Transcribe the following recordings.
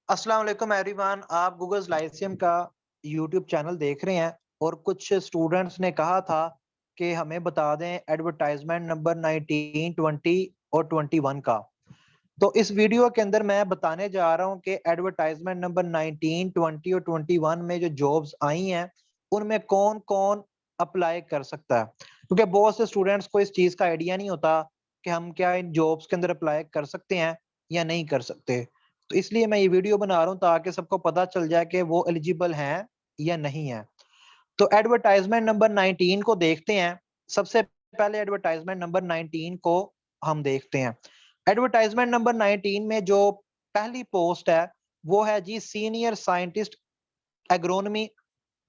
अस्सलाम वालेकुम एवरीवन। आप गूगल लाइसियम का यूट्यूब चैनल देख रहे हैं और कुछ स्टूडेंट्स ने कहा था कि हमें बता दें एडवर्टाइजमेंट नंबर 19, 20 और 21 का। तो इस वीडियो के अंदर मैं बताने जा रहा हूं कि एडवर्टाइजमेंट नंबर 19, 20 और 21 में जो जॉब्स आई हैं उनमें कौन कौन अप्लाई कर सकता है, क्योंकि बहुत से स्टूडेंट्स को इस चीज़ का आइडिया नहीं होता कि हम क्या इन जॉब्स के अंदर अप्लाई कर सकते हैं या नहीं कर सकते। तो इसलिए मैं ये वीडियो बना रहा हूँ ताकि सबको पता चल जाए कि वो एलिजिबल हैं या नहीं है। तो एडवर्टाइजमेंट नंबर 19 को देखते हैं। सबसे पहले एडवर्टाइजमेंट नंबर 19 को हम देखते हैं। एडवर्टाइजमेंट नंबर 19 में जो पहली पोस्ट है वो है जी सीनियर साइंटिस्ट एग्रोनॉमी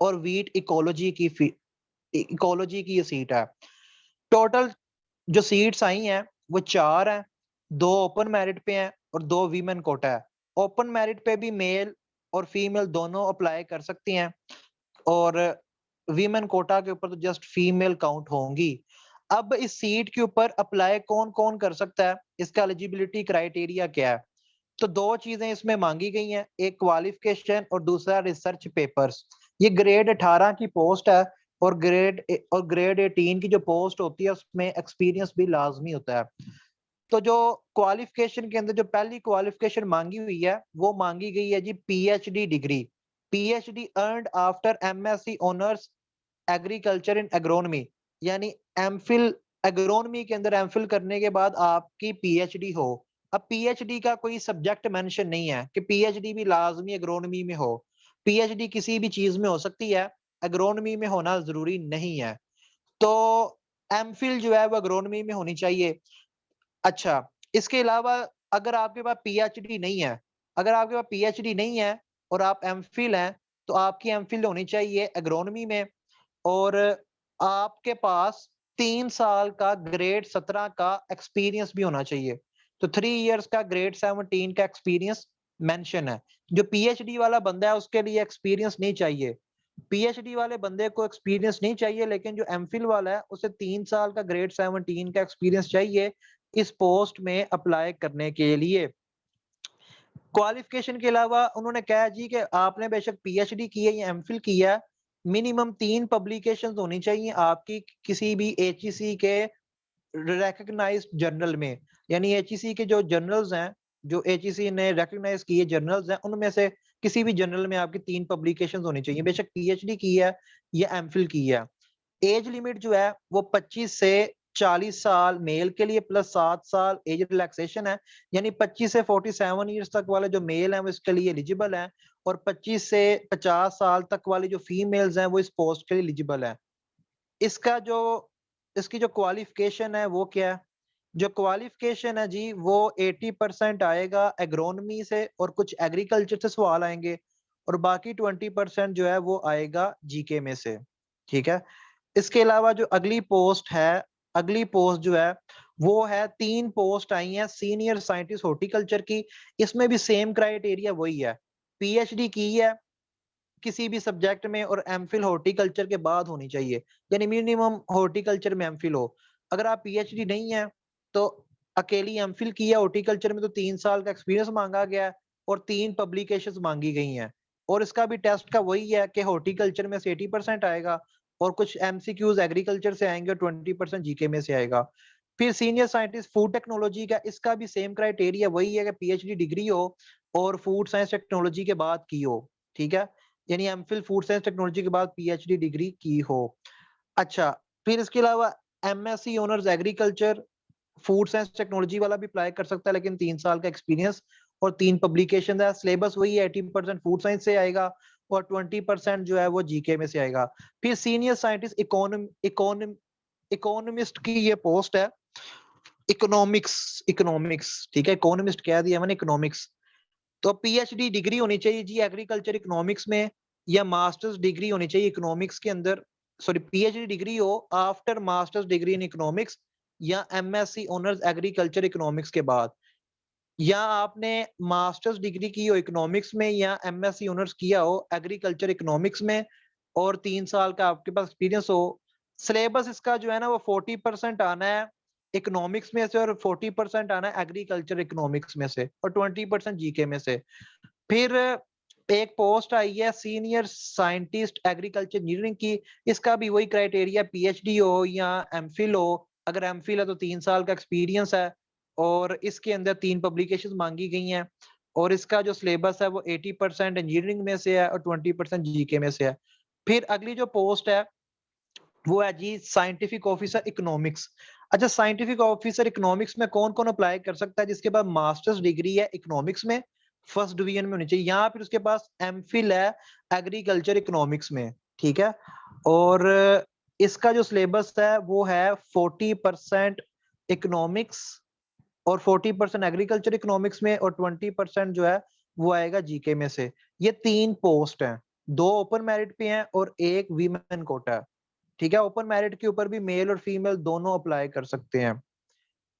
और वीट इकोलॉजी की ये सीट है। टोटल जो सीट्स आई हैं वो 4 हैं। 2 ओपन मेरिट पे हैं और 2 वीमेन कोटा है। ओपन मेरिट पे भी मेल और फीमेल दोनों अप्लाई कर सकती हैं और वीमेन कोटा के ऊपर तो जस्ट फीमेल काउंट होंगी। अब इस सीट के ऊपर अप्लाई कौन-कौन कर सकता है, इसका एलिजिबिलिटी क्राइटेरिया क्या है? तो 2 चीजें इसमें मांगी गई हैं, एक क्वालिफिकेशन और दूसरा रिसर्च पेपर्स। ये ग्रेड 18 की पोस्ट है और ग्रेड 18 की जो पोस्ट होती है उसमें एक्सपीरियंस भी लाजमी होता है। तो जो क्वालिफिकेशन के अंदर जो पहली क्वालिफिकेशन मांगी हुई है वो मांगी गई है जी PhD degree. PhD earned after MSc honours agriculture in agronomy, यानी एमफिल एग्रोनॉमी के अंदर एमफिल करने के बाद आपकी पीएचडी हो। अब पीएचडी का कोई सब्जेक्ट मेंशन नहीं है कि पीएचडी भी लाजमी एग्रोनॉमी में हो। पीएचडी किसी भी चीज में हो सकती है, एग्रोनॉमी में होना जरूरी नहीं है। तो एमफिल जो है वो एग्रोनॉमी में होनी चाहिए। अच्छा, इसके अलावा अगर आपके पास पीएचडी नहीं है, अगर आपके पास पीएचडी नहीं है और आप एमफिल हैं, तो आपकी एमफिल होनी चाहिए एग्रोनॉमी में और आपके पास 3 साल का ग्रेड 17 का एक्सपीरियंस भी होना चाहिए। तो 3 इयर्स का ग्रेड 17 का एक्सपीरियंस मेंशन है। जो पीएचडी वाला बंदा है उसके लिए एक्सपीरियंस नहीं चाहिए। पीएचडी वाले बंदे को एक्सपीरियंस नहीं चाहिए, लेकिन जो एमफिल वाला है उसे 3 साल का ग्रेड 17 का एक्सपीरियंस चाहिए इस पोस्ट में अप्लाई करने के लिए। क्वालिफिकेशन के अलावा उन्होंने कहा जी कि आपने बेशक पीएचडी की है या एमफिल किया है, मिनिमम 3 पब्लिकेशंस होनी चाहिए आपकी किसी भी एचईसी के रिकॉग्नाइज्ड जर्नल में। यानी एचईसी के जो जर्नल्स हैं, जो एचईसी ने रिकॉग्नाइज किए जर्नल्स हैं, उनमें से किसी भी जर्नल में आपकी 3 पब्लिकेशंस होनी चाहिए, बेशक पीएचडी की है या एमफिल की है। एज लिमिट जो है वो 25 से 40 साल मेल के लिए प्लस 7 साल एज रिलैक्सेशन है। यानी 25 से 47 ईयर्स तक वाले जो मेल हैं वो इसके लिए एलिजिबल हैं और 25 से 50 साल तक वाली जो फीमेल्स हैं वो इस पोस्ट के लिए एलिजिबल हैं। इसका जो इसकी जो क्वालिफिकेशन है वो क्या है? जो क्वालिफिकेशन है जी वो 80% आएगा एग्रोनॉमी से और कुछ एग्रीकल्चर से सवाल आएंगे और बाकी 20% जो है वो आएगा जीके में से। ठीक है। इसके अलावा जो अगली पोस्ट है, अगली पोस्ट जो है वो है 3 पोस्ट आई हैं सीनियर साइंटिस्ट हॉर्टिकल्चर की। इसमें भी सेम क्राइटेरिया वही है, पीएचडी की है किसी भी सब्जेक्ट में और एमफिल हॉर्टिकल्चर के बाद होनी चाहिए, यानी मिनिमम हॉर्टिकल्चर में एमफिल हो। अगर आप पीएचडी नहीं है तो अकेली एमफिल की है हॉर्टिकल्चर में तो 3 साल का एक्सपीरियंस मांगा गया है और 3 पब्लिकेशंस मांगी गई हैं और इसका भी टेस्ट का वही है कि हॉर्टिकल्चर में से 80% आएगा और कुछ एमसीक्यूज एग्रीकल्चर से आएंगे और 20% जीके में से आएगा। फिर सीनियर साइंटिस्ट फूड टेक्नोलॉजी का, इसका भी सेम क्राइटेरिया वही है कि पीएचडी डिग्री हो और फूड साइंस टेक्नोलॉजी के बाद की हो। ठीक है, यानी एमफिल फूड साइंस टेक्नोलॉजी के बाद पीएचडी डिग्री की हो। अच्छा, फिर इसके अलावा MSc honours agriculture food science technology वाला भी अप्लाई कर सकता है, लेकिन 3 साल का एक्सपीरियंस और 3 पब्लिकेशन है। सिलेबस वही है, 80% फूड साइंस से आएगा और 20% जो है वो जीके में से आएगा। फिर सीनियर साइंटिस्ट इकोनॉमिस्ट की ये पोस्ट है। इकोनॉमिक्स इकोनॉमिक्स ठीक है, इकोनॉमिस्ट कह दिया मैंने, इकोनॉमिक्स। तो पीएचडी डिग्री होनी चाहिए जी एग्रीकल्चर इकोनॉमिक्स में या मास्टर्स डिग्री होनी चाहिए इकोनॉमिक्स के अंदर। सॉरी, पीएचडी डिग्री हो after masters degree in economics या एमएससी ऑनर्स एग्रीकल्चर इकोनॉमिक्स के बाद, या आपने मास्टर्स डिग्री की हो इकोनॉमिक्स में या एमएससी ऑनर्स किया हो एग्रीकल्चर इकोनॉमिक्स में और 3 साल का आपके पास एक्सपीरियंस हो। सिलेबस इसका जो है ना वो 40% आना है इकोनॉमिक्स में से और 40% आना है एग्रीकल्चर इकोनॉमिक्स में से और 20% जीके में से। फिर एक पोस्ट आई है सीनियर साइंटिस्ट एग्रीकल्चर इंजीनियरिंग की। इसका भी वही क्राइटेरिया, पीएचडी हो या एमफिल हो। अगर एमफिल है तो 3 साल का एक्सपीरियंस है, और इसके अंदर 3 पब्लिकेशंस मांगी गई हैं। और इसका जो सिलेबस है वो 80% इंजीनियरिंग में से है और 20% जीके में से है। फिर अगली जो पोस्ट है वो है जी साइंटिफिक ऑफिसर इकोनॉमिक्स। अच्छा, साइंटिफिक ऑफिसर इकोनॉमिक्स में कौन कौन अप्लाई कर सकता है? जिसके पास मास्टर्स डिग्री है इकोनॉमिक्स में, फर्स्ट डिवीजन में होनी चाहिए, या फिर उसके पास एमफिल है एग्रीकल्चर इकोनॉमिक्स में। ठीक है। और इसका जो सिलेबस है वो है 40% इकोनॉमिक्स और 40% एग्रीकल्चर इकोनॉमिक्स में, और 20% जो है वो आएगा जीके में से। ये 3 पोस्ट हैं, 2 ओपन मेरिट पे हैं और 1 वीमेन कोटा है। ठीक है। ओपन मेरिट के ऊपर भी मेल और फीमेल दोनों अप्लाई कर सकते हैं।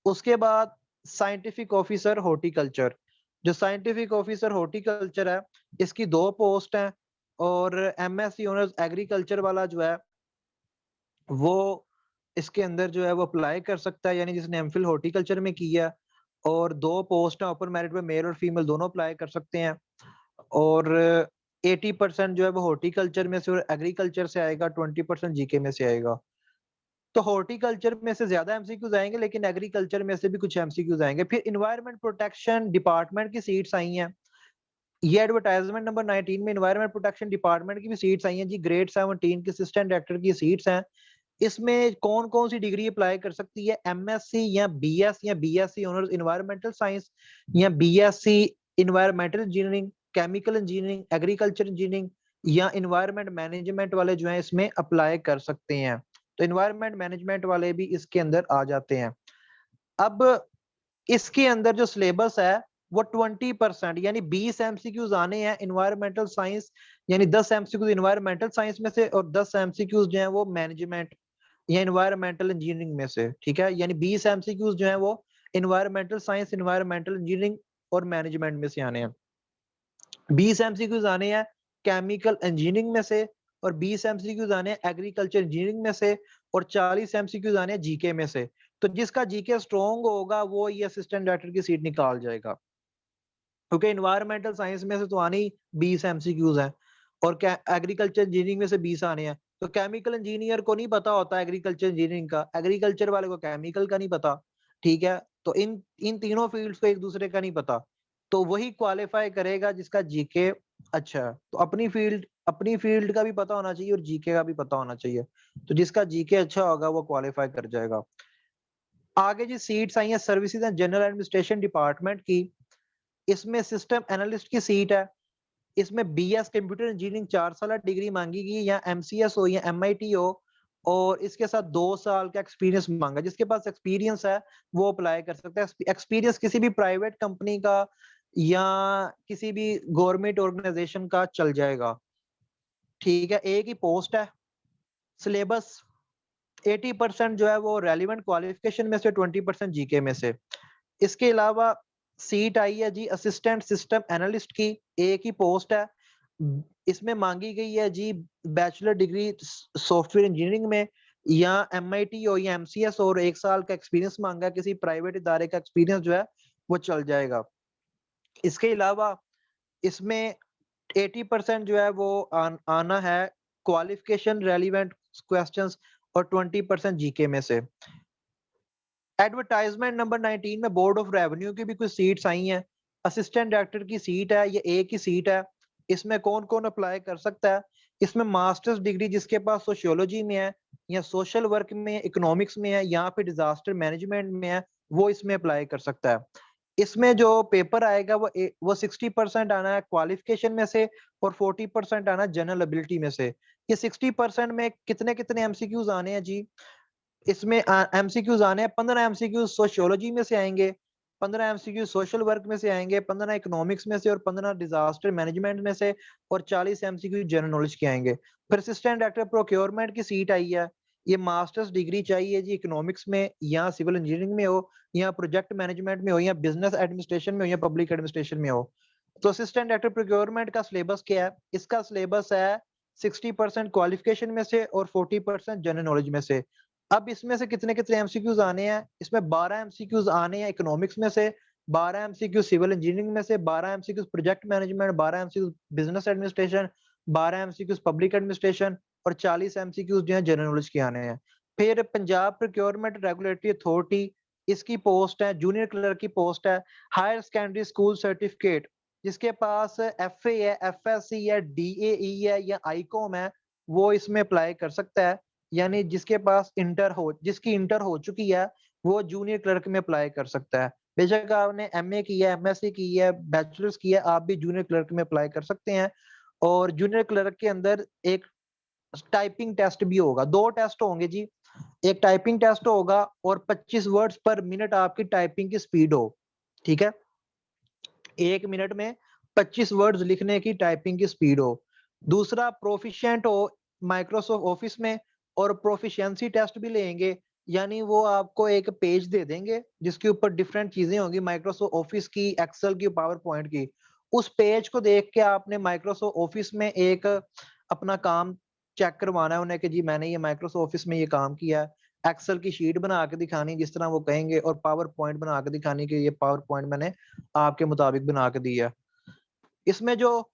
उसके बाद साइंटिफिक ऑफिसर हॉर्टिकल्चर। जो साइंटिफिक ऑफिसर हॉर्टिकल्चर है, इसकी 2 पोस्ट हैं, और एमएससी ऑनर्स एग्रीकल्चर वाला जो है वो इसके अंदर जो है वो अप्लाई कर सकता है, यानी जिसने एमफिल हॉर्टिकल्चर में किया। और 2 पोस्ट हैं ओपन मेरिट में, मेल और फीमेल दोनों अप्लाई कर सकते हैं। और 80% जो है वो हॉर्टिकल्चर में से और एग्रीकल्चर से आएगा, 20% जीके में से आएगा। तो हॉर्टिकल्चर में से ज्यादा एमसीक्यूज आएंगे, लेकिन एग्रीकल्चर में से भी कुछ एमसीक्यूज आएंगे। फिर इन्वायरमेंट प्रोटेक्शन डिपार्टमेंट की सीट्स आई हैं। ये एडवर्टाइजमेंट नंबर 19 में इन्वायरमेंट प्रोटेक्शन डिपार्टमेंट की भी सीट्स आई हैं जी। ग्रेड 17 की असिस्टेंट डायरेक्टर की सीट्स हैं। इसमें कौन कौन सी डिग्री अप्लाई कर सकती है? एमएससी या बीएस या बीएससी ऑनर्स इन्वायरमेंटल साइंस, या BSc environmental engineering, chemical engineering, agriculture engineering, या इन्वायरमेंट मैनेजमेंट वाले जो है इसमें अप्लाई कर सकते हैं। तो इन्वायरमेंट मैनेजमेंट वाले भी इसके अंदर आ जाते हैं। अब इसके अंदर जो सिलेबस है वो 20% यानी 20 एमसीक्यूज आने हैं इन्वायरमेंटल साइंस, यानी 10 एमसीक्यूज इन्वायरमेंटल साइंस में से और 10 एमसीक्यूज जो है वो मैनेजमेंट या इन्वायरमेंटल इंजीनियरिंग में से। ठीक है। यानी 20 एमसीक्यूज जो है वो इन्वायरमेंटल साइंस, इन्वायरमेंटल इंजीनियरिंग और मैनेजमेंट में से आने हैं। 20 एमसीक्यूज आने हैं केमिकल इंजीनियरिंग में से, और 20 एमसीक्यूज आने हैं एग्रीकल्चर इंजीनियरिंग में से, और 40 एमसीक्यूज आने हैं जीके में से। तो जिसका जीके स्ट्रॉन्ग होगा वो ये असिस्टेंट डायरेक्टर की सीट निकाल जाएगा, क्योंकि इन्वायरमेंटल साइंस में से तो आने ही 20 एमसीक्यूज हैं, और एग्रीकल्चर इंजीनियरिंग में से 20 आने हैं। तो केमिकल इंजीनियर को नहीं पता होता एग्रीकल्चर इंजीनियरिंग का, एग्रीकल्चर वाले को केमिकल का नहीं पता। ठीक है। तो इन इन तीनों फील्ड्स को एक दूसरे का नहीं पता, तो वही क्वालिफाई करेगा जिसका जीके अच्छा है। तो अपनी फील्ड का भी पता होना चाहिए और जीके का भी पता होना चाहिए। तो जिसका जीके अच्छा होगा वो क्वालिफाई कर जाएगा। आगे जी सीट्स आई हैं services and general administration department की। इसमें सिस्टम एनालिस्ट की सीट है। इसमें बीएस कंप्यूटर इंजीनियरिंग 4 साल डिग्री मांगी गई, या एमसीएस हो या एमआईटी हो, और इसके साथ 2 साल का एक्सपीरियंस मांगा। जिसके पास एक्सपीरियंस है वो अप्लाई कर सकता है। एक्सपीरियंस किसी भी प्राइवेट कंपनी का या किसी भी गवर्नमेंट ऑर्गेनाइजेशन का चल जाएगा। ठीक है। एक ही पोस्ट है। सिलेबस 80% जो है वो रेलिवेंट क्वालिफिकेशन में से, 20% जीके में से। इसके अलावा सीट आई है जी असिस्टेंट सिस्टम एनालिस्ट की, एक ही पोस्ट है। इसमें मांगी गई है जी बैचलर डिग्री सॉफ्टवेयर इंजीनियरिंग में, या एमआईटी हो या एमसीएस, और 1 साल का एक्सपीरियंस मांगा है। किसी प्राइवेट इदारे का एक्सपीरियंस जो है वो चल जाएगा। इसके अलावा इसमें 80% जो है वो आना है क्वालिफिकेशन रेलिवेंट क्वेश्चंस, और 20% जीके में से। एडवर्टाइजमेंट नंबर 19 में बोर्ड ऑफ रेवेन्यू की भी कुछ सीट्स आई हैं। असिस्टेंट डायरेक्टर की सीट है, ये एक ही सीट है। इसमें कौन कौन अप्लाई कर सकता है? इसमें मास्टर्स डिग्री जिसके पास सोशियोलॉजी में है, या सोशल वर्क में, इकोनॉमिक्स में है, या फिर डिजास्टर मैनेजमेंट में है, वो इसमें अप्लाई कर सकता है। इसमें जो पेपर आएगा वो 60% आना है क्वालिफिकेशन में से, और 40% आना है जनरल एबिलिटी में से। ये 60% में कितने कितने एमसीक्यूज आने हैं जी? इसमें एमसीक्यूज आने हैं 15 एमसीक्यूज सोशियोलॉजी में से आएंगे, 15 एमसीक्यूज सोशल वर्क में से आएंगे, 15 इकोनॉमिक्स में से, और 15 डिजास्टर मैनेजमेंट में से, और 40 एमसीक्यू जनरल नॉलेज के आएंगे। फिर असिस्टेंट डायरेक्टर प्रोक्योरमेंट की सीट आई है। ये मास्टर्स डिग्री चाहिए जी इकोनॉमिक्स में, या सिविल इंजीनियरिंग में हो, या प्रोजेक्ट मैनेजमेंट में हो, या बिजनेस एडमिनिस्ट्रेशन में हो, या पब्लिक एडमिनिस्ट्रेशन में हो। तो असिस्टेंट डायरेक्टर प्रोक्योरमेंट का सिलेबस क्या है? इसका सिलेबस है 60% क्वालिफिकेशन में से और 40% जनरल नॉलेज में से। अब इसमें से कितने कितने एमसीक्यूज आने हैं? इसमें 12 एमसीक्यूज आने हैं इकोनॉमिक्स में से, 12 एमसीक्यू सिविल इंजीनियरिंग में से, 12 MCQ project management, 12 MCQ business administration, 12 MCQ public administration और 40 एमसीक्यू जो है जनरल नॉलेज के आने हैं। फिर पंजाब प्रोक्योरमेंट रेगुलेटरी अथॉरिटी, इसकी पोस्ट है जूनियर क्लर्क की पोस्ट है। हायर सेकेंडरी स्कूल सर्टिफिकेट, जिसके पास एफए है, एफएससी है, डीएई है या आईकॉम है, वो इसमें अप्लाई कर सकता है। यानी जिसके पास जिसकी इंटर हो चुकी है वो जूनियर क्लर्क में अप्लाई कर सकता है। बेशक आपने एमए की है, एमएससी की है, बैचलर्स की है, आप भी जूनियर क्लर्क में अप्लाई कर सकते हैं। और जूनियर क्लर्क के अंदर एक टाइपिंग टेस्ट भी होगा, 2 टेस्ट होंगे जी। एक टाइपिंग टेस्ट होगा और 25 वर्ड्स पर मिनट आपकी टाइपिंग की स्पीड हो, ठीक है। 1 मिनट में 25 वर्ड्स लिखने की टाइपिंग की स्पीड हो। दूसरा प्रोफिशिएंट हो माइक्रोसॉफ्ट ऑफिस में, और प्रोफिशिएंसी टेस्ट भी लेंगे। यानी वो आपको एक पेज दे देंगे जिसके ऊपर डिफरेंट चीजें होंगी माइक्रोसॉफ्ट ऑफिस की, एक्सेल की, पावर पॉइंट की। उस पेज को देख के आपने माइक्रोसॉफ्ट ऑफिस में एक अपना काम चेक करवाना है उन्हें कि जी मैंने ये माइक्रोसॉफ्ट ऑफिस में ये काम किया है। एक्सेल की शीट बना के दिखानी जिस तरह वो कहेंगे, और पावर पॉइंट बना के दिखानी कि ये पावर पॉइंट मैंने आपके मुताबिक बना के दिया। इसमें जो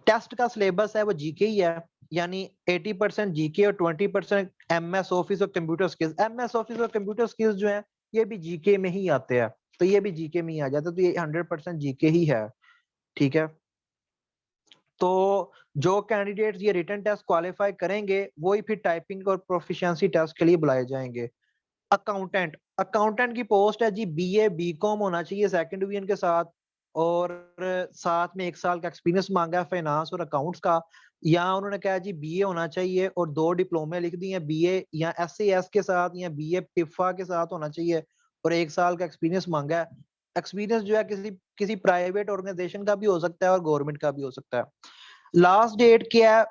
टेस्ट का सिलेबस है वो जीके ही है। यानी 80% जीके और 20% एमएस ऑफिस और कंप्यूटर स्किल्स। एमएस ऑफिस और कंप्यूटर स्किल्स जो है ये भी जीके में ही आते हैं, तो ये भी जीके में ही आ जाता है, तो ये 100% जीके ही है, ठीक है। तो जो कैंडिडेट्स ये रिटन टेस्ट क्वालिफाई करेंगे वही फिर टाइपिंग और प्रोफिशिएंसी टेस्ट के लिए बुलाए जाएंगे। अकाउंटेंट, अकाउंटेंट की पोस्ट है जी बीए बीकॉम होना चाहिए सेकंड डिवीजन के साथ, और साथ में 1 साल का एक्सपीरियंस मांगा है फाइनेंस और अकाउंट्स का। या उन्होंने कहा जी बीए होना चाहिए और 2 डिप्लोमे लिख दिए, बीए या एसएएस के साथ या बीए पिफा के साथ होना चाहिए, और 1 साल का एक्सपीरियंस मांगा है। एक्सपीरियंस जो है किसी किसी प्राइवेट ऑर्गेनाइजेशन का भी हो सकता है और गवर्नमेंट का भी हो सकता है। लास्ट डेट क्या है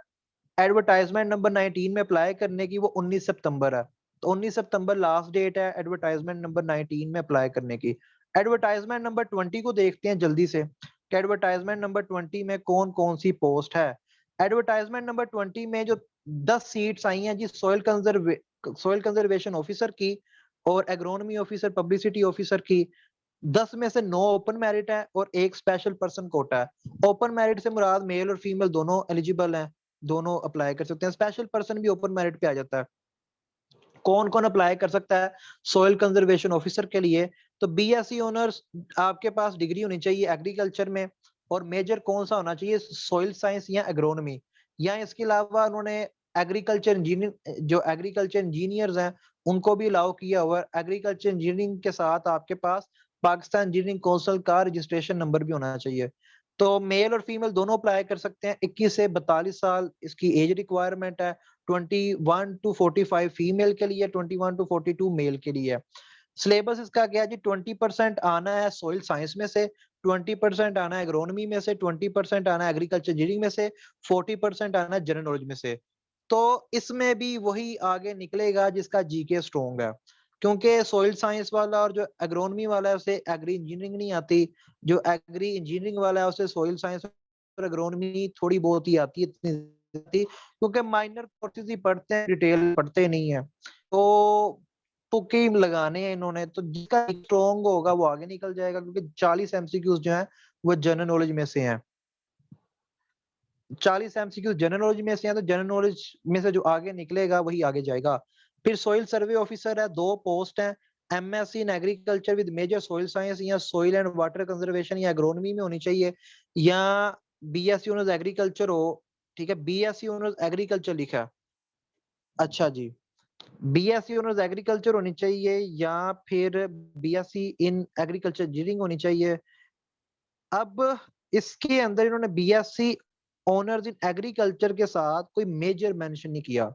एडवर्टाइजमेंट नंबर 19 में अप्लाई करने की? वो 19 सितंबर है। तो 19 सितंबर लास्ट डेट है एडवर्टाइजमेंट नंबर 19 में अप्लाई करने की। एडवर्टाइजमेंट नंबर 20 को देखते हैं जल्दी से कि एडवर्टाइजमेंट नंबर 20 में कौन कौन सी पोस्ट है। एडवर्टाइजमेंट नंबर 20 में जो 10 सीट्स आई हैं जी सॉइल कंजर्वेशन ऑफिसर की और एग्रोनॉमी ऑफिसर, पब्लिसिटी ऑफिसर की। 10 में से 9 ओपन मेरिट है और 1 स्पेशल पर्सन कोटा है। ओपन मेरिट से मुराद मेल और फीमेल दोनों एलिजिबल हैं, दोनों अप्लाई कर सकते हैं। स्पेशल पर्सन भी ओपन मेरिट पे आ जाता है। कौन कौन अप्लाई कर सकता है सॉइल कंजर्वेशन ऑफिसर के लिए? तो बीएससी ऑनर्स आपके पास डिग्री होनी चाहिए एग्रीकल्चर में, और मेजर कौन सा होना चाहिए सॉइल साइंस या एग्रोनॉमी। या इसके अलावा उन्होंने एग्रीकल्चर इंजीनियर्स हैं उनको भी अलाउ किया हुआ है। एग्रीकल्चर इंजीनियरिंग के साथ आपके पास पाकिस्तान इंजीनियरिंग काउंसिल का रजिस्ट्रेशन नंबर भी होना चाहिए। तो मेल और फीमेल दोनों अप्लाई कर सकते हैं। 21 से 42 साल इसकी एज रिक्वायरमेंट है। 21 टू 45 फीमेल के लिए, 21 टू 42 मेल के लिए। सिलेबस इसका क्या है जी? 20% आना है सॉइल साइंस में से, 20% आना है एग्रोनॉमी में से, 20% आना है एग्रीकल्चर इंजीनियरिंग में से, 40% आना है जनरल नॉलेज में से। तो इसमें भी वही आगे निकलेगा जिसका जीके स्ट्रॉन्ग है, क्योंकि सॉइल साइंस वाला और जो एग्रोनॉमी वाला है उसे एग्री इंजीनियरिंग नहीं आती, जो एग्री इंजीनियरिंग वाला है उसे सॉइल साइंस और एग्रोनॉमी थोड़ी बहुत ही आती है, इतनी आती, क्योंकि माइनर कोर्सेज ही पढ़ते हैं, डिटेल पढ़ते नहीं है। तो तुक्के ही लगाने हैं इन्होंने, तो जिसका स्ट्रॉन्ग होगा वो आगे निकल जाएगा, क्योंकि 40 एमसीक्यूज जो है वो जनरल नॉलेज में से हैं। 40 एमसीक्यू जनरल नॉलेज में से हैं, तो जनरल नॉलेज में से जो आगे निकलेगा वही आगे जाएगा। फिर सॉइल सर्वे ऑफिसर है, 2 पोस्ट हैं। MSc in agriculture with major soil science या सॉइल एंड वाटर कंजर्वेशन या एग्रोनॉमी में होनी चाहिए, या बीएससी ऑनर्स एग्रीकल्चर हो, ठीक है। बीएससी ऑनर्स एग्रीकल्चर लिखा है, अच्छा जी। बीएससी ऑनर्स एग्रीकल्चर होनी चाहिए, या फिर बीएससी इन एग्रीकल्चर इंजीनियरिंग होनी चाहिए। अब इसके अंदर इन्होंने बीएससी ऑनर्स इन एग्रीकल्चर के साथ कोई मेजर मेंशन नहीं किया,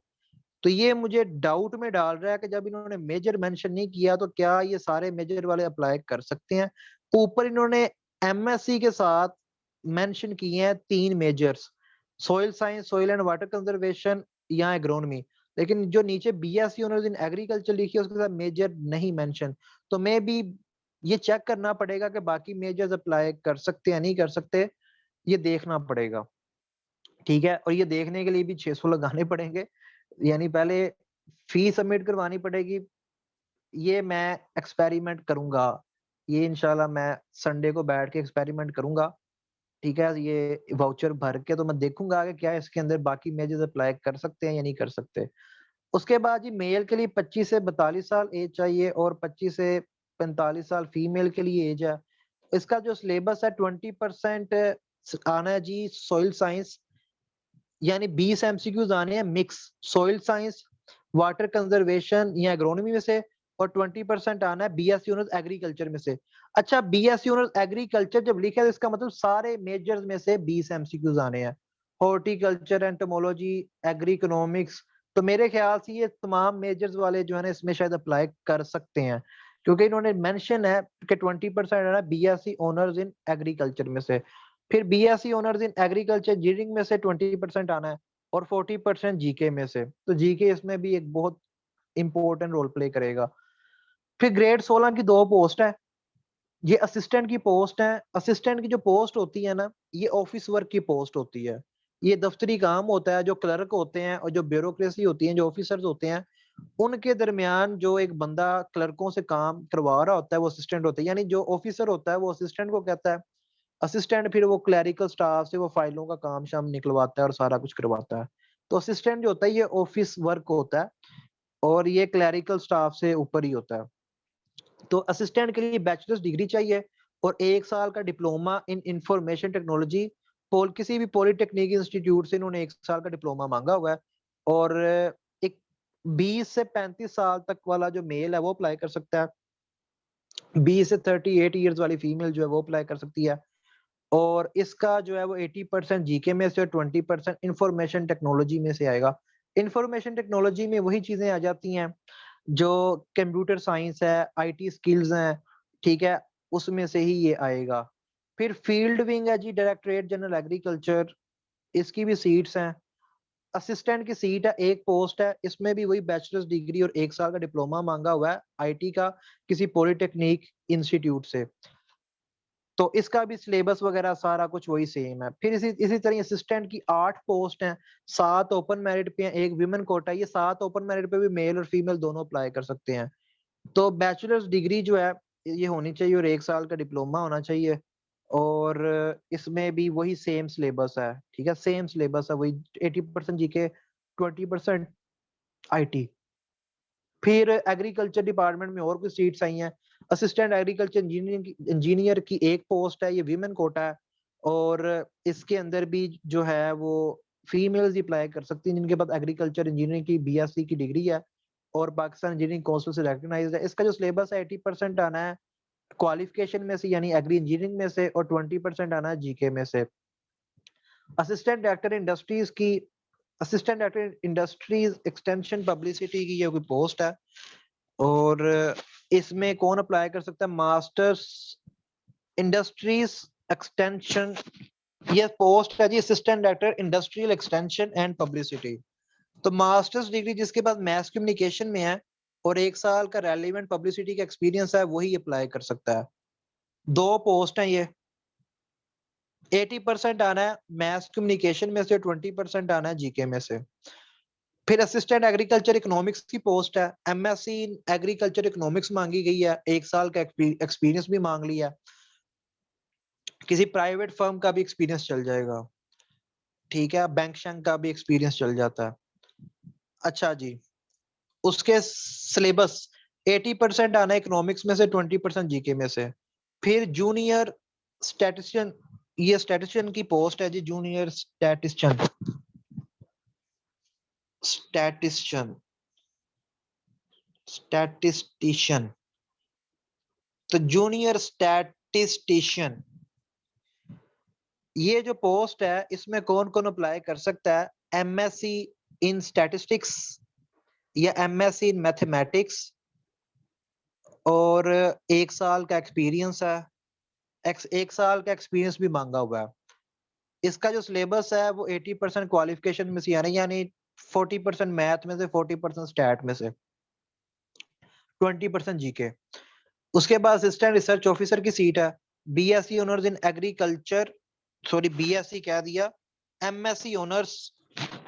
तो ये मुझे डाउट में डाल रहा है कि जब इन्होंने मेजर मेंशन नहीं किया तो क्या ये सारे मेजर वाले अप्लाई कर सकते हैं? ऊपर इन्होंने एमएससी के साथ मेंशन किए हैं 3 measures, soil science, soil and water conservation या एग्रोनॉमी, लेकिन जो नीचे बीएससी ऑनर्स इन एग्रीकल्चर लिखी है उसके साथ मेजर नहीं मेंशन। तो मे बी ये चेक करना पड़ेगा कि बाकी मेजर्स अप्लाई कर सकते हैं नहीं कर सकते, ये देखना पड़ेगा, ठीक है। और ये देखने के लिए भी 600 लगाने पड़ेंगे, यानी पहले फी सबमिट करवानी पड़ेगी। ये मैं एक्सपेरिमेंट करूंगा, ये इंशाल्लाह मैं संडे को बैठ के एक्सपेरिमेंट करूंगा, ठीक है। ये वाउचर भर के तो मैं देखूंगा कि क्या इसके अंदर बाकी मेजर्स अप्लाई कर सकते हैं या नहीं कर सकते। उसके बाद जी मेल के लिए 25 से 42 साल एज चाहिए और 25 से 45 साल फीमेल के लिए एज है। इसका जो सिलेबस है 20% आना है जी सॉइल साइंस, यानी 20 एमसीक्यूज आने हैं mix soil science, water conservation या एग्रोनॉमी में से, और 20% आना है बीएससी ऑनर्स एग्रीकल्चर में से। अच्छा, बीएससी ऑनर्स एग्रीकल्चर जब लिखा है तो इसका मतलब सारे मेजर्स में से 20 एमसीक्यूज आने हैं, हॉर्टिकल्चर, एंटोमोलॉजी, एग्री इकोनॉमिक्स। तो मेरे ख्याल से ये तमाम मेजर्स वाले जो है ना इसमें शायद अप्लाई कर सकते हैं, क्योंकि इन्होंने मेंशन है कि 20% है ना बीएससी ऑनर्स इन एग्रीकल्चर में से। फिर BSc honours in agriculture engineering में से 20% आना है और 40% जीके में से। तो जीके इसमें भी एक बहुत इंपॉर्टेंट रोल प्ले करेगा। फिर ग्रेड 16 की 2 पोस्ट है, ये असिस्टेंट की पोस्ट है। असिस्टेंट की जो पोस्ट होती है ना, ये ऑफिस वर्क की पोस्ट होती है, ये दफ्तरी काम होता है। जो क्लर्क होते हैं और जो ब्यूरोक्रेसी होती है, जो ऑफिसर्स होते हैं, उनके दरमियान जो एक बंदा क्लर्कों से काम करवा रहा होता है वो असिस्टेंट होता है। यानी जो ऑफिसर होता है वो असिस्टेंट को कहता है, असिस्टेंट फिर वो क्लैरिकल स्टाफ से वो फाइलों का काम शाम निकलवाता है और सारा कुछ करवाता है। तो असिस्टेंट जो होता है ये ऑफिस वर्क होता है और ये क्लैरिकल स्टाफ से ऊपर ही होता है। तो असिस्टेंट के लिए बैचलर्स डिग्री चाहिए और 1 साल का डिप्लोमा इन इंफॉर्मेशन टेक्नोलॉजी, किसी भी पॉलिटेक्निक इंस्टीट्यूट से इन्होंने 1 साल का डिप्लोमा मांगा हुआ है। और एक 20 से 35 साल तक वाला जो मेल है वो अप्लाई कर सकता है, 20 से 38 ईयर्स वाली फीमेल जो है वो अप्लाई कर सकती है। और इसका जो है वो 80% जीके में से और 20% इंफॉर्मेशन टेक्नोलॉजी में से आएगा। इंफॉर्मेशन टेक्नोलॉजी में वही चीजें आ जाती हैं जो कंप्यूटर साइंस है, आईटी स्किल्स हैं, ठीक है, उसमें से ही ये आएगा। फिर फील्ड विंग है जी, डायरेक्टरेट जनरल एग्रीकल्चर, इसकी भी सीट्स हैं। असिस्टेंट की सीट है, एक पोस्ट है, इसमें भी वही बैचलर्स डिग्री और 1 साल का डिप्लोमा मांगा हुआ है आईटी का, किसी पॉलिटेक्निक इंस्टीट्यूट से। तो इसका भी सिलेबस वगैरह सारा कुछ वही सेम है। फिर इसी इसी तरह असिस्टेंट की 8 पोस्ट हैं, 7 ओपन मेरिट पे हैं, एक विमेन कोटा है। ये 7 ओपन मेरिट पे भी मेल और फीमेल दोनों अप्लाई कर सकते हैं। तो बैचलर्स डिग्री जो है ये होनी चाहिए और 1 साल का डिप्लोमा होना चाहिए। और इसमें भी वही सेम सिलेबस है, ठीक है, सेम सिलेबस है, वही 80% जीके, 20% आईटी। फिर एग्रीकल्चर डिपार्टमेंट में और कुछ सीट्स आई हैं। असिस्टेंट एग्रीकल्चर इंजीनियर की एक पोस्ट है, ये वीमेन कोटा है। और इसके अंदर भी जो है वो फीमेल्स ही अप्लाई कर सकती हैं जिनके पास एग्रीकल्चर इंजीनियरिंग की बीएससी की डिग्री है और पाकिस्तान इंजीनियरिंग काउंसिल से रिकॉग्नाइज्ड है। इसका जो सिलेबस है 80% आना है क्वालिफिकेशन में से यानी एग्री इंजीनियरिंग में से और 20% आना है जीके में से। असिस्टेंट डायरेक्टर इंडस्ट्रीज की, assistant director industries extension publicity की ये कोई पोस्ट है। और इसमें कौन अप्लाई कर सकता है? मास्टर्स इंडस्ट्रीज एक्सटेंशन, ये पोस्ट है जी assistant director industrial extension and publicity. तो मास्टर्स डिग्री जिसके पास मैस कम्युनिकेशन में है और 1 साल का रेलिवेंट पब्लिसिटी का एक्सपीरियंस है वही अप्लाई कर सकता है। 2 पोस्ट हैं ये, 80% आना है मैस कम्युनिकेशन में से, 20% आना है जीके में से। फिर असिस्टेंट एग्रीकल्चर इकोनॉमिक्स की पोस्ट है, एमएससी इन एग्रीकल्चर इकोनॉमिक्स मांगी गई है, 1 साल का एक्सपीरियंस भी मांग लिया, किसी प्राइवेट फर्म का भी एक्सपीरियंस चल जाएगा, ठीक है, बैंक शैंक का भी एक्सपीरियंस चल जाता है। अच्छा जी, उसके सिलेबस 80% आना है इकोनॉमिक्स में से, 20% जीके में से। फिर जूनियर स्टैटिस्टिशियन, ये स्टैटिस्टिशियन की पोस्ट है जी, जूनियर स्टैटिस्टिशियन, स्टैटिस्टिशियन, स्टैटिस्टिशियन। तो जूनियर स्टैटिस्टिशियन, ये जो पोस्ट है इसमें कौन कौन अप्लाई कर सकता है? एमएससी इन स्टैटिस्टिक्स या एमएससी इन मैथमेटिक्स और 1 साल का एक्सपीरियंस है, 1 साल का एक्सपीरियंस भी मांगा हुआ है। इसका जो सिलेबस है वो 80% क्वालिफिकेशन में से यानी 40% मैथ में से, 40% स्टैट में से, 20% जीके। उसके बाद असिस्टेंट रिसर्च ऑफिसर की सीट है, BSc honours in agriculture, sorry BSc कह दिया, MSc honours,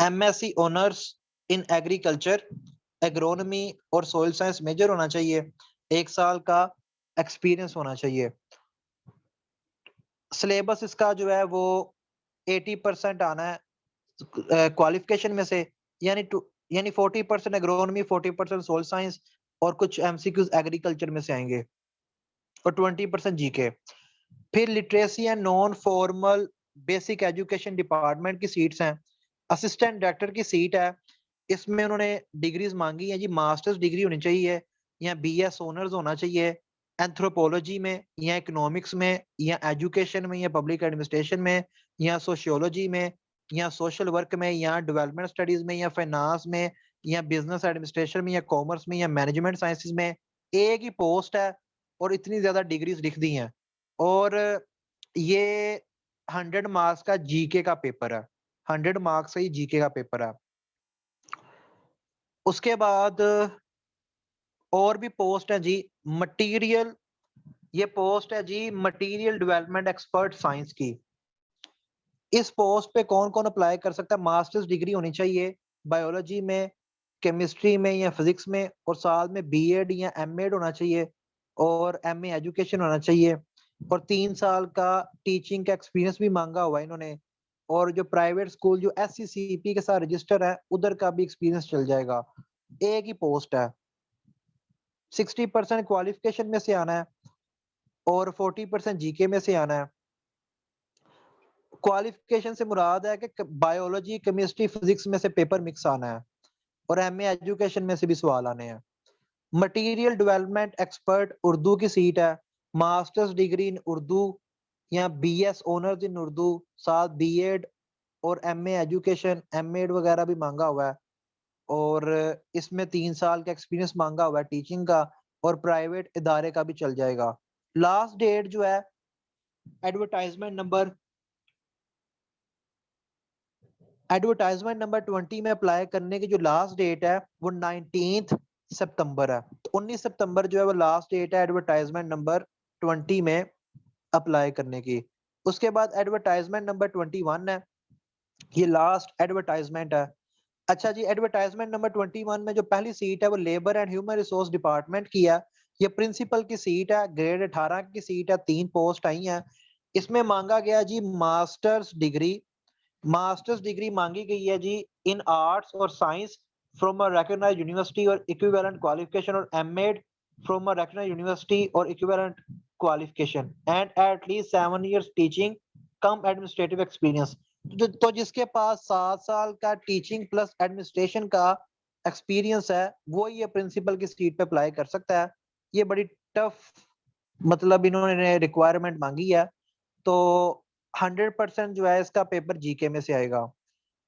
MSc honours in agriculture, agronomy और सोइल साइंस मेजर होना चाहिए, 1 साल का। एक्सपीरियंस होना चाहिए। सिलेबस इसका जो है वो 80% आना है क्वालिफिकेशन में से, यानी 40% एग्रोनॉमी, 40% सोल साइंस और कुछ एमसीक्यूज एग्रीकल्चर में से आएंगे और 20% जीके। फिर literacy and non formal basic education department की सीट्स हैं। असिस्टेंट डायरेक्टर की सीट है, इसमें उन्होंने डिग्रीज मांगी है जी, मास्टर्स डिग्री होनी चाहिए या बीएस ऑनर्स होना चाहिए एंथ्रोपोलॉजी में या इकोनॉमिक्स में या एजुकेशन में या पब्लिक एडमिनिस्ट्रेशन में या सोशियोलॉजी में या सोशल वर्क में या डेवलपमेंट स्टडीज में या फाइनेंस में या बिजनेस एडमिनिस्ट्रेशन में या कॉमर्स में या मैनेजमेंट साइंसेज में। एक ही पोस्ट है और इतनी ज्यादा डिग्रीज लिख दी हैं, और ये 100 मार्क्स का जीके का पेपर है, 100 मार्क्स का ही जीके का पेपर है। उसके बाद और भी पोस्ट है जी, मटेरियल, ये पोस्ट है जी मटेरियल डेवलपमेंट एक्सपर्ट साइंस की। इस पोस्ट पे कौन कौन अप्लाई कर सकता है? मास्टर्स डिग्री होनी चाहिए बायोलॉजी में, केमिस्ट्री में या फिजिक्स में, और साल में बीएड या एमएड होना चाहिए और एमए एजुकेशन होना चाहिए, और 3 साल का टीचिंग का एक्सपीरियंस भी मांगा हुआ है इन्होंने, और जो प्राइवेट स्कूल जो एससीसीपी के साथ रजिस्टर है उधर का भी एक्सपीरियंस चल जाएगा। एक ही पोस्ट है, 60% क्वालिफिकेशन में से आना है और 40% जीके में से आना है। क्वालिफिकेशन से मुराद है कि बायोलॉजी, केमिस्ट्री, फिजिक्स में से पेपर मिक्स आना है और एमए एजुकेशन में से भी सवाल आने हैं। मटेरियल डेवलपमेंट एक्सपर्ट उर्दू की सीट है, मास्टर्स डिग्री इन उर्दू या बीएस ऑनर्स इन उर्दू, साथ बीएड और एमए एजुकेशन, एमएड वगैरह भी मांगा हुआ है, और इसमें 3 साल का एक्सपीरियंस मांगा हुआ है टीचिंग का, और प्राइवेट इदारे का भी चल जाएगा। लास्ट डेट जो है एडवर्टाइजमेंट नंबर 20 में अप्लाई करने की जो लास्ट डेट है वो 19 सितंबर है। तो 19 सितंबर जो है वो लास्ट डेट है एडवर्टाइजमेंट नंबर 20 में अप्लाई करने की। उसके बाद एडवर्टाइजमेंट नंबर 21 है, ये लास्ट एडवर्टाइजमेंट है। अच्छा जी, एडवर्टाइजमेंट नंबर 21 में जो पहली सीट है वो labour and human resource department की है। ये प्रिंसिपल की सीट है, ग्रेड 18 की सीट है, 3 पोस्ट आई हैं। इसमें मांगा गया जी मास्टर्स डिग्री, मास्टर्स डिग्री मांगी गई है जी इन आर्ट्स और science from a recognized university और इक्विवेलेंट क्वालिफिकेशन, और MEd from a recognized university और equivalent qualification and at least 7 years teaching cum administrative experience. तो जिसके पास 7 साल का टीचिंग प्लस एडमिनिस्ट्रेशन का एक्सपीरियंस है वो ये प्रिंसिपल की सीट पे अप्लाई कर सकता है। ये बड़ी टफ मतलब इन्होंने रिक्वायरमेंट मांगी है, तो 100% जो है इसका पेपर जीके में से आएगा।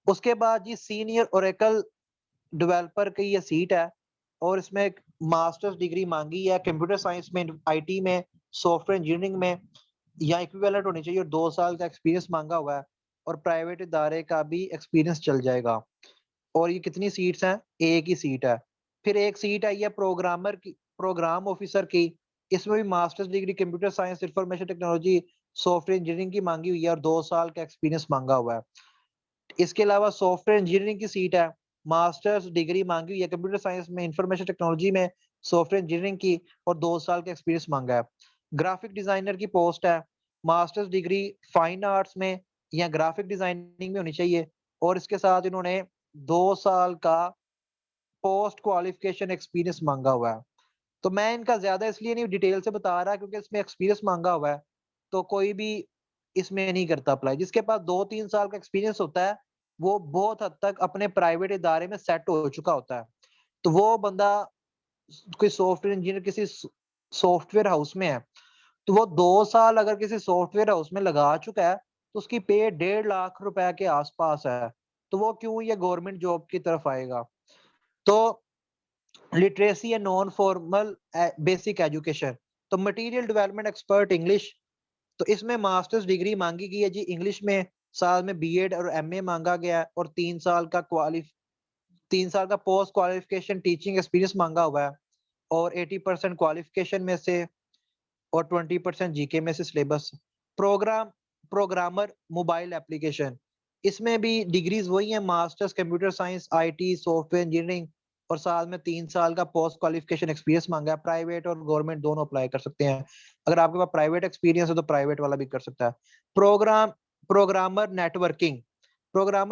उसके बाद जी सीनियर ओरेकल डेवलपर की ये सीट है, और इसमें एक मास्टर्स डिग्री मांगी है कंप्यूटर साइंस में, आईटी में, सॉफ्टवेयर इंजीनियरिंग में या इक्विवेलेंट होनी चाहिए, और 2 साल का एक्सपीरियंस मांगा हुआ है, और प्राइवेट इदारे का भी एक्सपीरियंस चल जाएगा। और ये कितनी सीट्स हैं? एक ही सीट है। फिर एक सीट आई है प्रोग्रामर की, प्रोग्राम ऑफिसर की। इसमें भी masters degree computer science, information technology, software engineering की मांगी हुई है, और 2 साल का एक्सपीरियंस मांगा हुआ है। इसके अलावा सॉफ्टवेयर इंजीनियरिंग की सीट है, मास्टर्स डिग्री मांगी हुई है कंप्यूटर साइंस में, इंफॉर्मेशन टेक्नोलॉजी में, सॉफ्टवेयर इंजीनियरिंग की, और 2 साल का एक्सपीरियंस मांगा है। ग्राफिक डिजाइनर की पोस्ट है, मास्टर्स डिग्री फाइन आर्ट्स में या ग्राफिक डिजाइनिंग में होनी चाहिए, और इसके साथ इन्होंने 2 साल का पोस्ट क्वालिफिकेशन एक्सपीरियंस मांगा हुआ है। तो मैं इनका ज्यादा इसलिए नहीं डिटेल से बता रहा क्योंकि इसमें एक्सपीरियंस मांगा हुआ है, तो कोई भी इसमें नहीं करता अप्लाई। जिसके पास 2-3 साल का एक्सपीरियंस होता है वो बहुत हद तक अपने प्राइवेट इदारे में सेट हो चुका होता है, तो वो बंदा कोई सॉफ्टवेयर इंजीनियर किसी सॉफ्टवेयर हाउस में है, तो वो 2 साल अगर किसी सॉफ्टवेयर हाउस में लगा चुका है तो उसकी पे 1.5 लाख रुपए के आसपास है, तो वो क्यों ये गवर्नमेंट जॉब की तरफ आएगा? तो literacy and non formal basic education, तो मटेरियल डेवलपमेंट एक्सपर्ट इंग्लिश, तो इसमें मास्टर्स डिग्री मांगी गई है जी इंग्लिश में, साल में बीएड और एमए मांगा गया है, और 3 साल का पोस्ट क्वालिफिकेशन टीचिंग एक्सपीरियंस मांगा हुआ है, और 80% क्वालिफिकेशन में से और 20% जीके में से सिलेबस। प्रोग्रामर मोबाइल एप्लीकेशन, इसमें भी डिग्रीज वही है, masters computer science, IT, software engineering, और साथ में 3 साल का पोस्ट क्वालिफिकेशन एक्सपीरियंस मांगा है। प्राइवेट और गवर्नमेंट दोनों अप्लाई कर सकते हैं। अगर आपके पास प्राइवेट एक्सपीरियंस है तो प्राइवेट वाला भी कर सकता है। प्रोग्रामर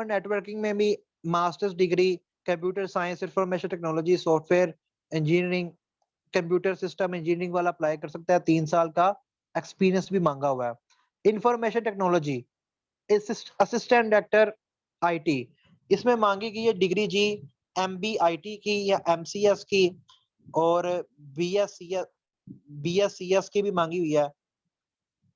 नेटवर्किंग में भी masters degree computer science, information technology, software engineering, computer system engineering वाला अप्लाई कर सकता है। 3 साल का एक्सपीरियंस भी मांगा हुआ है। Information technology assistant director IT, इसमें मांगी गई है डिग्री जी एमबीआईटी की या एमसीएस की, और बीएससीएस की भी मांगी हुई है।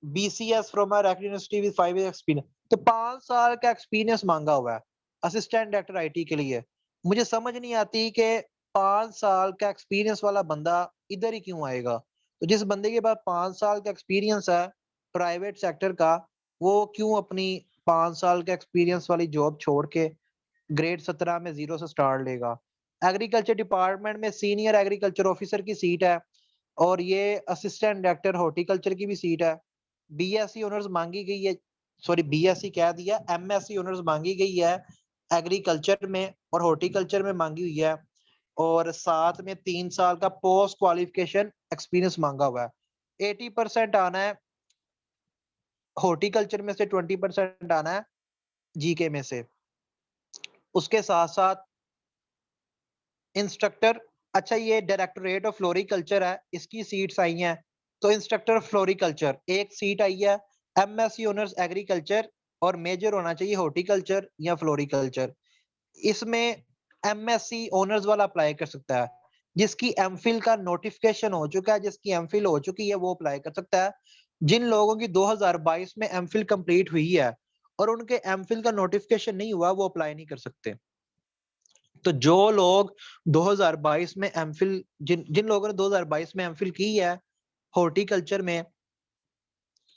BCS from a university with 5 years experience, तो 5 साल का एक्सपीरियंस मांगा हुआ है असिस्टेंट डायरेक्टर आईटी के लिए। मुझे समझ नहीं आती कि 5 साल का एक्सपीरियंस वाला बंदा इधर ही क्यों आएगा। तो जिस बंदे के पास 5 साल का एक्सपीरियंस है प्राइवेट सेक्टर का, वो क्यों अपनी 5 साल का एक्सपीरियंस वाली जॉब छोड़ के ग्रेड 17 में 0 से स्टार्ट लेगा। एग्रीकल्चर डिपार्टमेंट में सीनियर एग्रीकल्चर ऑफिसर की सीट है, और ये असिस्टेंट डायरेक्टर हॉर्टिकल्चर की भी सीट है। बीएससी ऑनर्स मांगी गई है, सॉरी बीएससी कह दिया, एमएससी ऑनर्स मांगी गई है एग्रीकल्चर में और हॉर्टिकल्चर में मांगी हुई है, और साथ में 3 साल का पोस्ट क्वालिफिकेशन एक्सपीरियंस मांगा हुआ है। 80% आना है हॉर्टिकल्चर में से, 20% आना है जीके में से। उसके साथ साथ इंस्ट्रक्टर, अच्छा ये डायरेक्टोरेट ऑफ फ्लोरिकल्चर है, इसकी सीट्स आई हैं। तो इंस्ट्रक्टर फ्लोरिकल्चर एक सीट आई है। एमएससी ऑनर्स एग्रीकल्चर और मेजर होना चाहिए हॉर्टिकल्चर या फ्लोरिकल्चर। इसमें एमएससी ऑनर्स वाला अप्लाई कर सकता है। जिसकी एमफिल का नोटिफिकेशन हो चुका है, जिसकी एमफिल हो चुकी है, वो अप्लाई कर सकता है। जिन लोगों की 2022 में एमफिल कंप्लीट हुई है और उनके एमफिल का नोटिफिकेशन नहीं हुआ, वो अप्लाई नहीं कर सकते। तो जो लोग 2022 में एमफिल, जिन लोगों ने 2022 में एमफिल की है हॉर्टिकल्चर में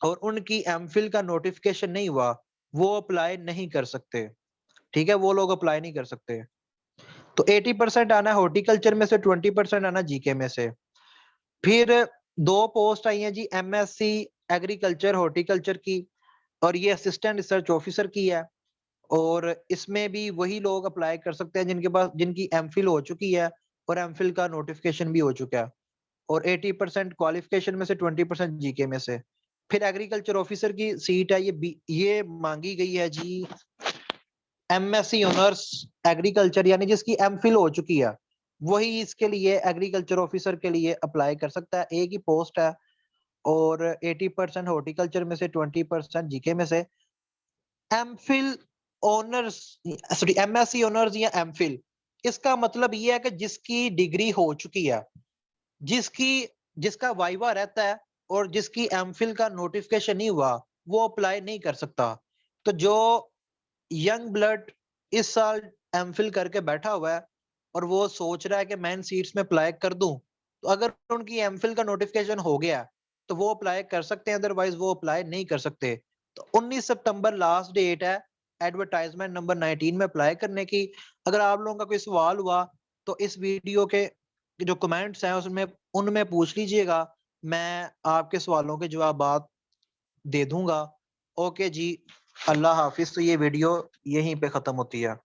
और उनकी एमफिल का नोटिफिकेशन नहीं हुआ, वो अप्लाई नहीं कर सकते। ठीक है, वो लोग अप्लाई नहीं कर सकते। तो 80% आना है हॉर्टिकल्चर में से, 20% आना जीके में से। फिर 2 पोस्ट आई हैं जी एमएससी एग्रीकल्चर हॉर्टिकल्चर की, और ये असिस्टेंट रिसर्च ऑफिसर की है। और इसमें भी वही लोग अप्लाई कर सकते हैं जिनकी एमफिल हो चुकी है और एमफिल का नोटिफिकेशन भी हो चुका है, और 80% क्वालिफिकेशन में से, 20% जीके में से। फिर एग्रीकल्चर ऑफिसर की सीट है, ये मांगी गई है जी एमएससी ऑनर्स एग्रीकल्चर, यानी जिसकी एमफिल हो चुकी है वही इसके लिए एग्रीकल्चर ऑफिसर के लिए अप्लाई कर सकता है। एक ही पोस्ट है, और 80% हॉर्टिकल्चर में से, 20% जीके में से। MPhil honours, sorry MSc honours या एमफिल, इसका मतलब ये है कि जिसकी डिग्री हो चुकी है, जिसकी जिसका वाइवा रहता है और जिसकी एमफिल का नोटिफिकेशन नहीं हुआ, वो अप्लाई नहीं कर सकता। तो जो यंग ब्लड इस साल एमफिल करके बैठा हुआ है और वो सोच रहा है कि मैं इन सीट्स में अप्लाई कर दूं, तो अगर उनकी एमफिल का नोटिफिकेशन हो गया तो वो अप्लाई कर सकते हैं, अदरवाइज वो अप्लाई नहीं कर सकते। तो 19 सितंबर लास्ट डेट है एडवर्टाइजमेंट नंबर 19 में अप्लाई करने की। अगर आप लोगों का कोई सवाल हुआ तो इस वीडियो के जो कमेंट्स हैं उसमें उनमें पूछ लीजिएगा, मैं आपके सवालों के जवाब दे दूंगा। ओके जी, अल्लाह हाफिज। तो ये वीडियो यहीं पे खत्म होती है।